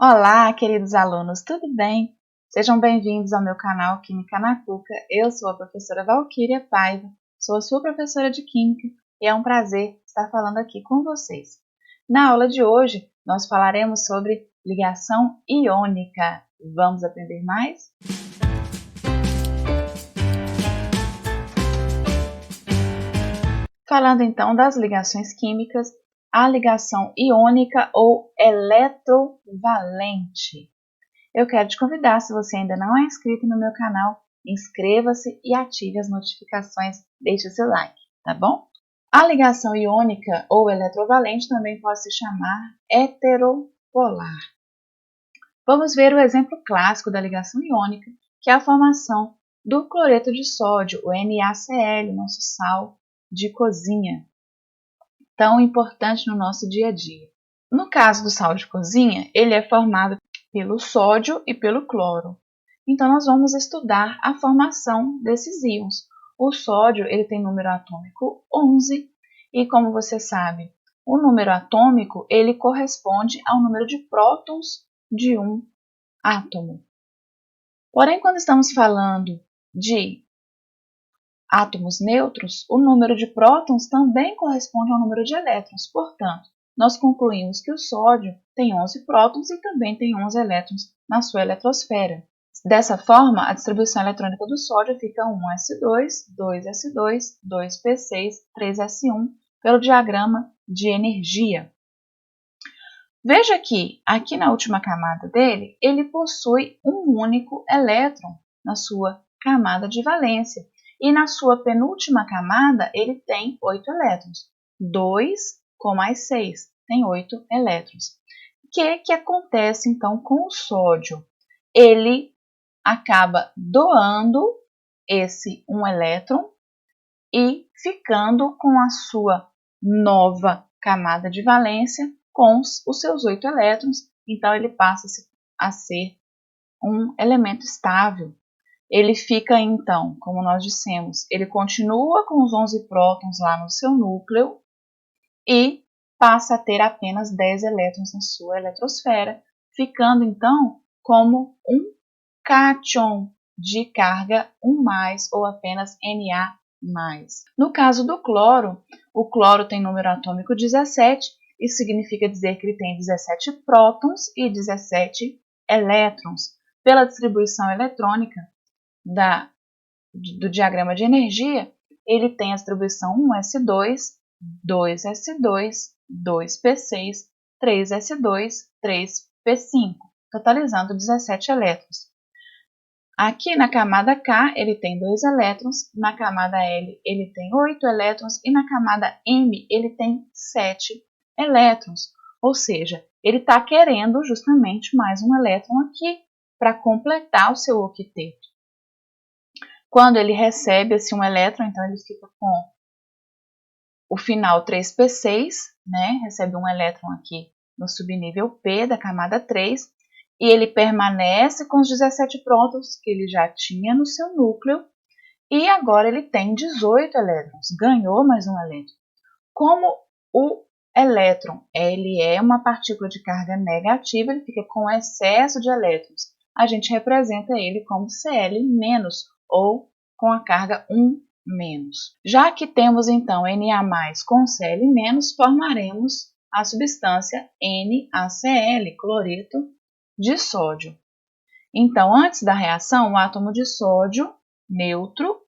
Olá, queridos alunos, tudo bem? Sejam bem-vindos ao meu canal Química na Cuca. Eu sou a professora Valquíria Paiva, sou a sua professora de Química e é um prazer estar falando aqui com vocês. Na aula de hoje, nós falaremos sobre ligação iônica. Vamos aprender mais? Falando então das ligações químicas, a ligação iônica ou eletrovalente. Eu quero te convidar, se você ainda não é inscrito no meu canal, inscreva-se e ative as notificações, deixe seu like, tá bom? A ligação iônica ou eletrovalente também pode se chamar heteropolar. Vamos ver o exemplo clássico da ligação iônica, que é a formação do cloreto de sódio, o NaCl, nosso sal de cozinha, tão importante no nosso dia a dia. No caso do sal de cozinha, ele é formado pelo sódio e pelo cloro. Então, nós vamos estudar a formação desses íons. O sódio ele tem número atômico 11 e, como você sabe, o número atômico ele corresponde ao número de prótons de um átomo. Porém, quando estamos falando de átomos neutros, o número de prótons também corresponde ao número de elétrons. Portanto, nós concluímos que o sódio tem 11 prótons e também tem 11 elétrons na sua eletrosfera. Dessa forma, a distribuição eletrônica do sódio fica 1s2, 2s2, 2p6, 3s1, pelo diagrama de energia. Veja que, aqui na última camada dele, ele possui um único elétron na sua camada de valência. E na sua penúltima camada, ele tem 8 elétrons. 2 com mais 6, tem 8 elétrons. O que acontece, então, com o sódio? Ele acaba doando esse 1 elétron e ficando com a sua nova camada de valência com os seus 8 elétrons. Então, ele passa a ser um elemento estável. Ele fica, então, como nós dissemos, ele continua com os 11 prótons lá no seu núcleo e passa a ter apenas 10 elétrons na sua eletrosfera, ficando, então, como um cátion de carga 1+, ou apenas Na+. No caso do cloro, o cloro tem número atômico 17, isso significa dizer que ele tem 17 prótons e 17 elétrons. Pela distribuição eletrônica do diagrama de energia, ele tem a distribuição 1s2, 2s2, 2p6, 3s2, 3p5, totalizando 17 elétrons. Aqui na camada K ele tem 2 elétrons, na camada L ele tem 8 elétrons e na camada M ele tem 7 elétrons. Ou seja, ele está querendo justamente mais um elétron aqui para completar o seu octeto. Quando ele recebe esse 1 elétron, então ele fica com o final 3p6, né? Recebe um elétron aqui no subnível P da camada 3, e ele permanece com os 17 prótons que ele já tinha no seu núcleo, e agora ele tem 18 elétrons, ganhou mais um elétron. Como o elétron ele é uma partícula de carga negativa, ele fica com excesso de elétrons. A gente representa ele como Cl-, ou com a carga 1-. Já que temos então Na+ com Cl-, formaremos a substância NaCl, cloreto de sódio. Então, antes da reação, o átomo de sódio neutro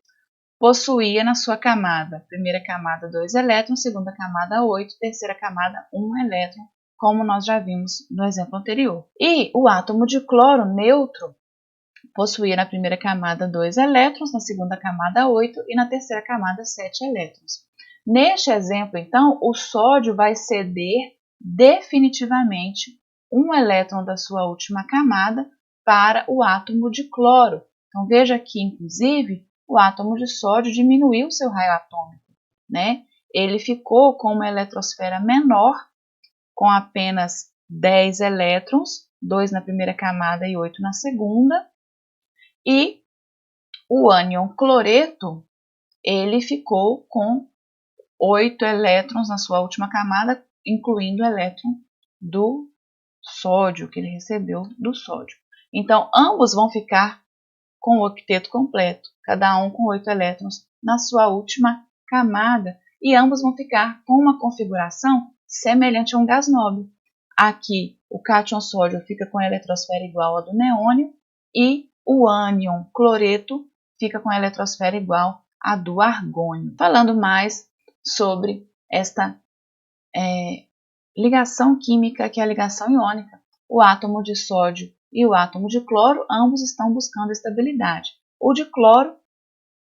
possuía na sua camada, primeira camada 2 elétrons, segunda camada 8, terceira camada 1 elétron, como nós já vimos no exemplo anterior. E o átomo de cloro neutro possuía na primeira camada 2 elétrons, na segunda camada 8 e na terceira camada 7 elétrons. Neste exemplo, então, o sódio vai ceder definitivamente um elétron da sua última camada para o átomo de cloro. Então, veja aqui, inclusive, o átomo de sódio diminuiu seu raio atômico, né? Ele ficou com uma eletrosfera menor, com apenas 10 elétrons, 2 na primeira camada e 8 na segunda, e o ânion cloreto, ele ficou com 8 elétrons na sua última camada, incluindo o elétron do sódio que ele recebeu do sódio. Então, ambos vão ficar com o octeto completo, cada um com 8 elétrons na sua última camada, e ambos vão ficar com uma configuração semelhante a um gás nobre. Aqui, o cátion sódio fica com a eletrosfera igual a do neônio e o ânion cloreto fica com a eletrosfera igual a do argônio. Falando mais sobre esta ligação química, que é a ligação iônica, o átomo de sódio e o átomo de cloro, ambos estão buscando estabilidade. O de cloro,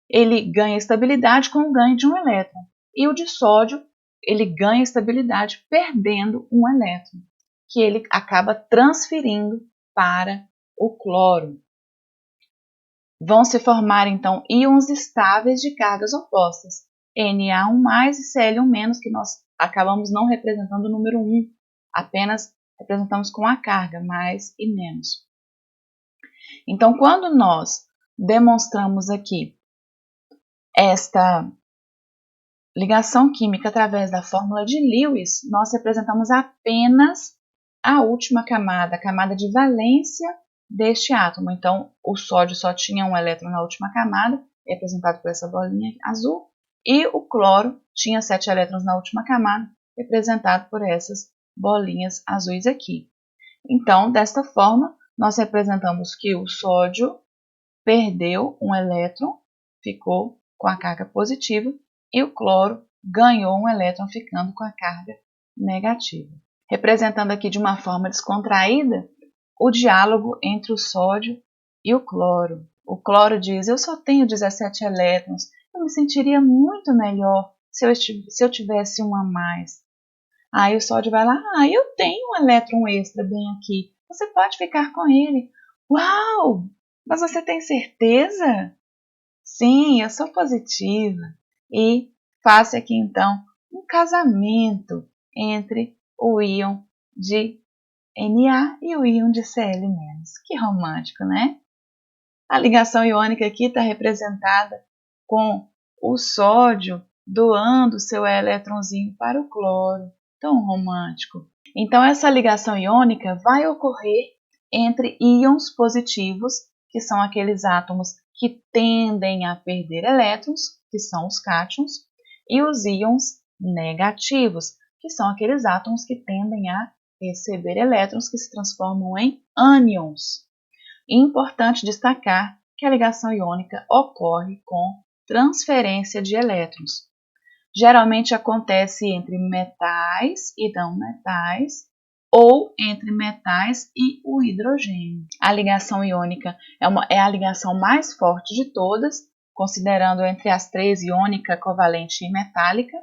ele ganha estabilidade com o ganho de um elétron, e o de sódio, ele ganha estabilidade perdendo um elétron, que ele acaba transferindo para o cloro. Vão se formar, então, íons estáveis de cargas opostas, Na1+, e Cl1-, que nós acabamos não representando o número 1, apenas representamos com a carga, mais e menos. Então, quando nós demonstramos aqui esta ligação química através da fórmula de Lewis, nós representamos apenas a última camada, a camada de valência deste átomo. Então, o sódio só tinha um elétron na última camada, representado por essa bolinha azul, e o cloro tinha 7 elétrons na última camada, representado por essas bolinhas azuis aqui. Então, desta forma, nós representamos que o sódio perdeu um elétron, ficou com a carga positiva, e o cloro ganhou um elétron, ficando com a carga negativa. Representando aqui de uma forma descontraída o diálogo entre o sódio e o cloro. O cloro diz: eu só tenho 17 elétrons, eu me sentiria muito melhor se eu tivesse um a mais. Aí o sódio vai lá: eu tenho um elétron extra bem aqui, você pode ficar com ele. Uau! Mas você tem certeza? Sim, eu sou positiva. E faço aqui então um casamento entre o íon de Na e o íon de Cl-. Que romântico, né? A ligação iônica aqui está representada com o sódio doando seu elétronzinho para o cloro. Tão romântico. Então, essa ligação iônica vai ocorrer entre íons positivos, que são aqueles átomos que tendem a perder elétrons, que são os cátions, e os íons negativos, que são aqueles átomos que tendem a receber elétrons, que se transformam em ânions. Importante destacar que a ligação iônica ocorre com transferência de elétrons. Geralmente acontece entre metais e não metais, ou entre metais e o hidrogênio. A ligação iônica é a ligação mais forte de todas, considerando entre as 3 iônica, covalente e metálica,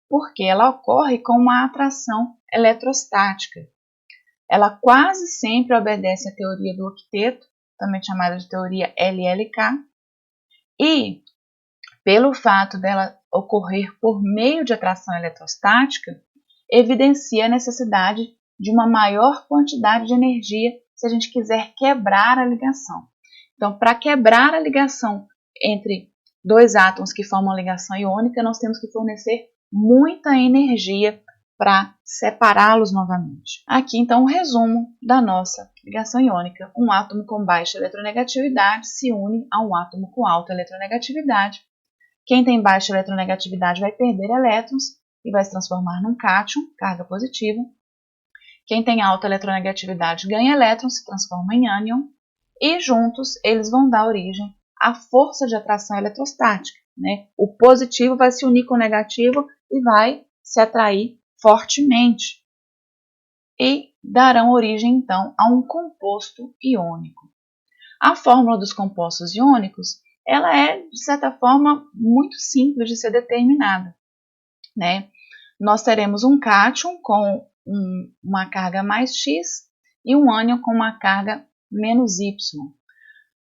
porque ela ocorre com uma atração eletrostática. Ela quase sempre obedece à teoria do octeto, também chamada de teoria LLK, e pelo fato dela ocorrer por meio de atração eletrostática, evidencia a necessidade de uma maior quantidade de energia se a gente quiser quebrar a ligação. Então, para quebrar a ligação entre dois átomos que formam ligação iônica, nós temos que fornecer muita energia para separá-los novamente. Aqui, então, o resumo da nossa ligação iônica. Um átomo com baixa eletronegatividade se une a um átomo com alta eletronegatividade. Quem tem baixa eletronegatividade vai perder elétrons e vai se transformar num cátion, carga positiva. Quem tem alta eletronegatividade ganha elétrons, se transforma em ânion, e juntos eles vão dar origem à força de atração eletrostática, né? O positivo vai se unir com o negativo e vai se atrair fortemente, e darão origem então a um composto iônico. A fórmula dos compostos iônicos, ela é, de certa forma, muito simples de ser determinada, né? Nós teremos um cátion com uma carga mais X e um ânion com uma carga menos Y.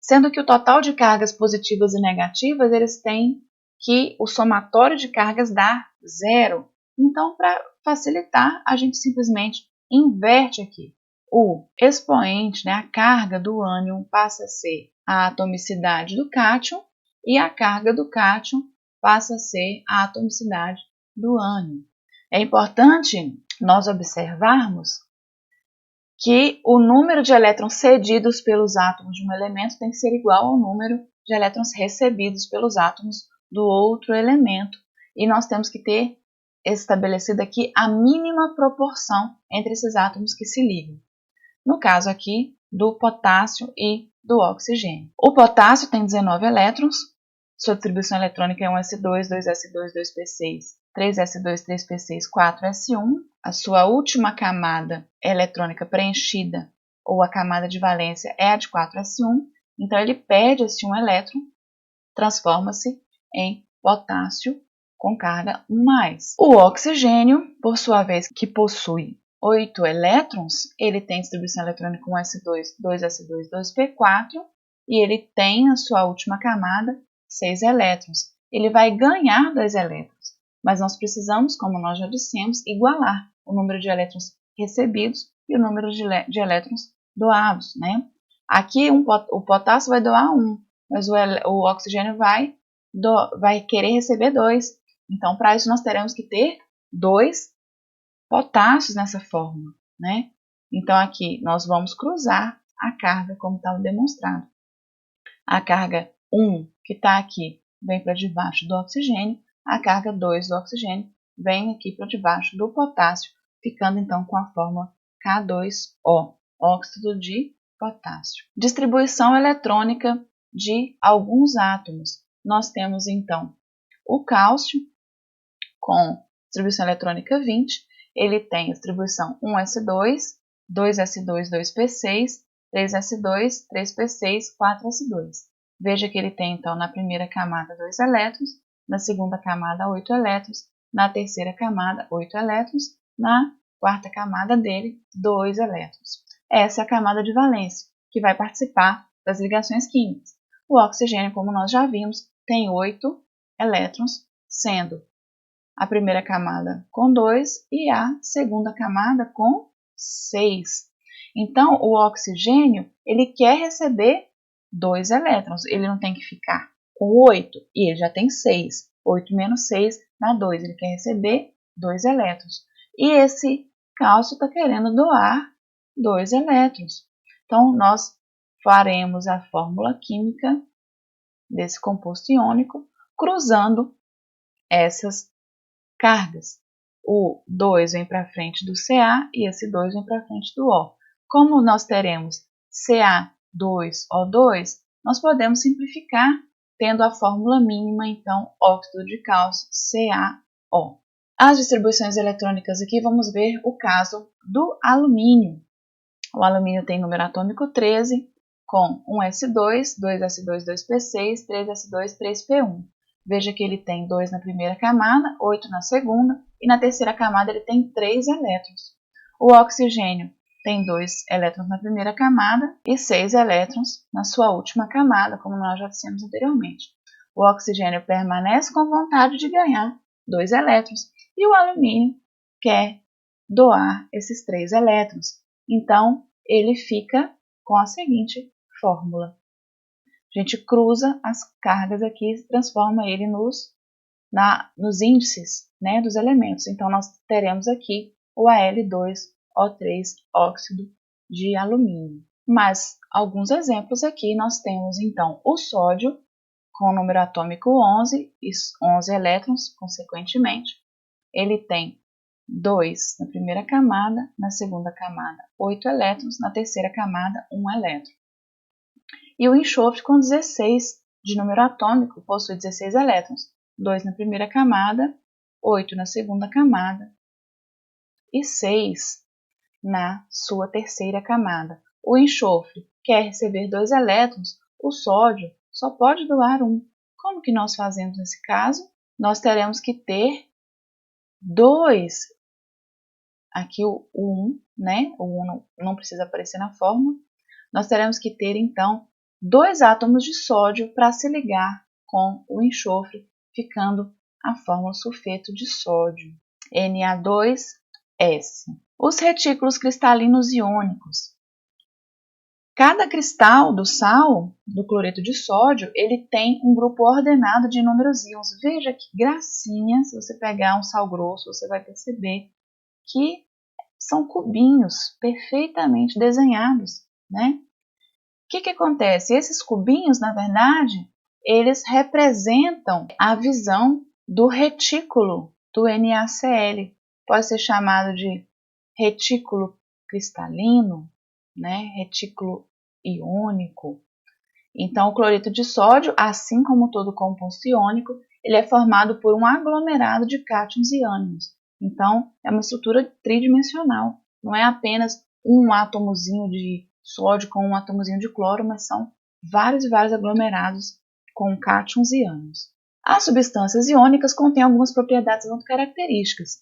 Sendo que o total de cargas positivas e negativas, eles têm que o somatório de cargas dar 0. Então, para facilitar, a gente simplesmente inverte aqui. O expoente, né, a carga do ânion, passa a ser a atomicidade do cátion e a carga do cátion passa a ser a atomicidade do ânion. É importante nós observarmos que o número de elétrons cedidos pelos átomos de um elemento tem que ser igual ao número de elétrons recebidos pelos átomos do outro elemento. E nós temos que ter estabelecida aqui a mínima proporção entre esses átomos que se ligam. No caso aqui, do potássio e do oxigênio. O potássio tem 19 elétrons, sua distribuição eletrônica é 1s2, 2s2, 2p6, 3s2, 3p6, 4s1. A sua última camada eletrônica preenchida, ou a camada de valência, é a de 4s1. Então, ele perde esse 1 elétron, transforma-se em potássio com carga 1+. O oxigênio, por sua vez, que possui 8 elétrons, ele tem distribuição eletrônica 1s2, 2s2, 2p4, e ele tem a sua última camada 6 elétrons. Ele vai ganhar 2 elétrons, mas nós precisamos, como nós já dissemos, igualar o número de elétrons recebidos e o número de elétrons doados, né? Aqui o potássio vai doar 1, mas o oxigênio vai querer receber 2. Então, para isso, nós teremos que ter 2 potássios nessa fórmula, né? Então, aqui nós vamos cruzar a carga como está demonstrado. A carga 1, que está aqui, vem para debaixo do oxigênio. A carga 2 do oxigênio vem aqui para debaixo do potássio, ficando então com a fórmula K2O, óxido de potássio. Distribuição eletrônica de alguns átomos. Nós temos então o cálcio com distribuição eletrônica 20. Ele tem distribuição 1s2, 2s2, 2p6, 3s2, 3p6, 4s2. Veja que ele tem, então, na primeira camada 2 elétrons, na segunda camada 8 elétrons, na terceira camada 8 elétrons, na quarta camada dele 2 elétrons. Essa é a camada de valência, que vai participar das ligações químicas. O oxigênio, como nós já vimos, tem 8 elétrons, sendo a primeira camada com 2 e a segunda camada com 6. Então, o oxigênio, ele quer receber 2 elétrons. Ele não tem que ficar com 8 e ele já tem 6. 8 menos 6 dá 2. Ele quer receber 2 elétrons. E esse cálcio está querendo doar 2 elétrons. Então, nós faremos a fórmula química desse composto iônico cruzando essas cargas. O 2 vem para frente do Ca e esse 2 vem para frente do O. Como nós teremos Ca2O2, nós podemos simplificar tendo a fórmula mínima, então, óxido de cálcio, CaO. As distribuições eletrônicas aqui, vamos ver o caso do alumínio. O alumínio tem número atômico 13, com 1s2, 2s2, 2p6, 3s2, 3p1. Veja que ele tem 2 na primeira camada, 8 na segunda, e na terceira camada ele tem 3 elétrons. O oxigênio tem 2 elétrons na primeira camada e 6 elétrons na sua última camada, como nós já dissemos anteriormente. O oxigênio permanece com vontade de ganhar 2 elétrons e o alumínio quer doar esses 3 elétrons. Então, ele fica com a seguinte fórmula. A gente cruza as cargas aqui e transforma ele nos índices, né, dos elementos. Então, nós teremos aqui o Al2O3, óxido de alumínio. Mas, alguns exemplos aqui, nós temos, então, o sódio, com o número atômico 11, e 11 elétrons, consequentemente. Ele tem 2 na primeira camada, na segunda camada 8 elétrons, na terceira camada 1 elétron. E o enxofre com 16 de número atômico possui 16 elétrons, 2 na primeira camada, 8 na segunda camada e 6 na sua terceira camada. O enxofre quer receber 2 elétrons, o sódio só pode doar 1. Como que nós fazemos nesse caso? Nós teremos que ter 2, aqui o 1, né? O 1 não precisa aparecer na fórmula. Nós teremos que ter, então, 2 átomos de sódio para se ligar com o enxofre, ficando a fórmula sulfeto de sódio, Na2S. Os retículos cristalinos iônicos. Cada cristal do sal, do cloreto de sódio, ele tem um grupo ordenado de inúmeros íons. Veja que gracinha, se você pegar um sal grosso, você vai perceber que são cubinhos perfeitamente desenhados, né? O que acontece? Esses cubinhos, na verdade, eles representam a visão do retículo do NaCl. Pode ser chamado de retículo cristalino, né? Retículo iônico. Então, o cloreto de sódio, assim como todo composto iônico, ele é formado por um aglomerado de cátions e ânions. Então, é uma estrutura tridimensional. Não é apenas um átomozinho de sódio com um átomozinho de cloro, mas são vários e vários aglomerados com cátions e ânions. As substâncias iônicas contêm algumas propriedades muito características.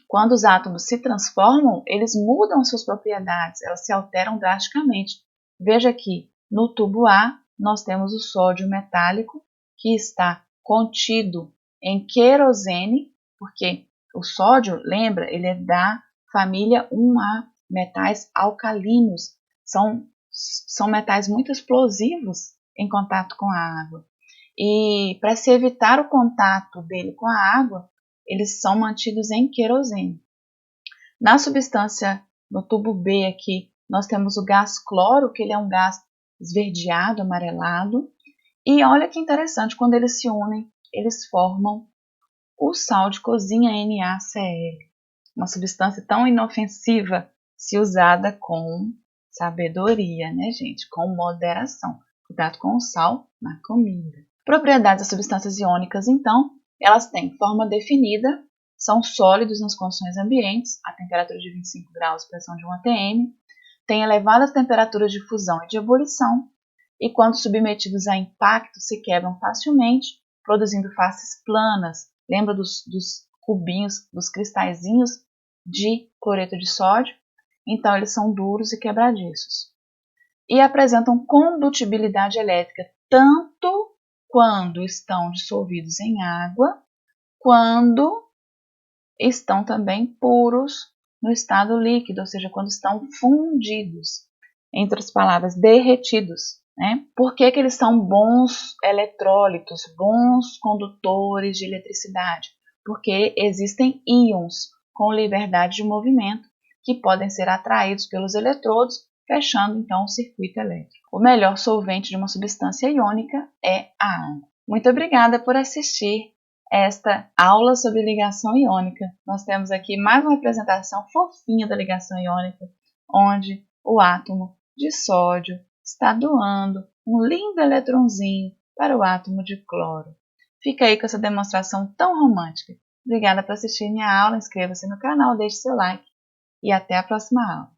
Quando os átomos se transformam, eles mudam suas propriedades, elas se alteram drasticamente. Veja aqui, no tubo A, nós temos o sódio metálico, que está contido em querosene, porque o sódio, lembra, ele é da família 1A, metais alcalinos. São metais muito explosivos em contato com a água. E para se evitar o contato dele com a água, eles são mantidos em querosene. Na substância, no tubo B aqui, nós temos o gás cloro, que ele é um gás esverdeado, amarelado. E olha que interessante, quando eles se unem, eles formam o sal de cozinha NaCl. Uma substância tão inofensiva se usada com sabedoria, né, gente? Com moderação. Cuidado com o sal na comida. Propriedades das substâncias iônicas, então, elas têm forma definida, são sólidos nas condições ambientes, a temperatura de 25 graus, pressão de 1 atm, têm elevadas temperaturas de fusão e de ebulição, e quando submetidos a impacto se quebram facilmente, produzindo faces planas. Lembra dos cubinhos, dos cristalzinhos de cloreto de sódio? Então, eles são duros e quebradiços. E apresentam condutibilidade elétrica, tanto quando estão dissolvidos em água, quando estão também puros no estado líquido, ou seja, quando estão fundidos, em outras palavras, derretidos. Né? Por que eles são bons eletrólitos, bons condutores de eletricidade? Porque existem íons com liberdade de movimento que podem ser atraídos pelos eletrodos, fechando então o circuito elétrico. O melhor solvente de uma substância iônica é a água. Muito obrigada por assistir esta aula sobre ligação iônica. Nós temos aqui mais uma representação fofinha da ligação iônica, onde o átomo de sódio está doando um lindo eletrãozinho para o átomo de cloro. Fica aí com essa demonstração tão romântica. Obrigada por assistir minha aula, inscreva-se no canal, deixe seu like e até a próxima aula.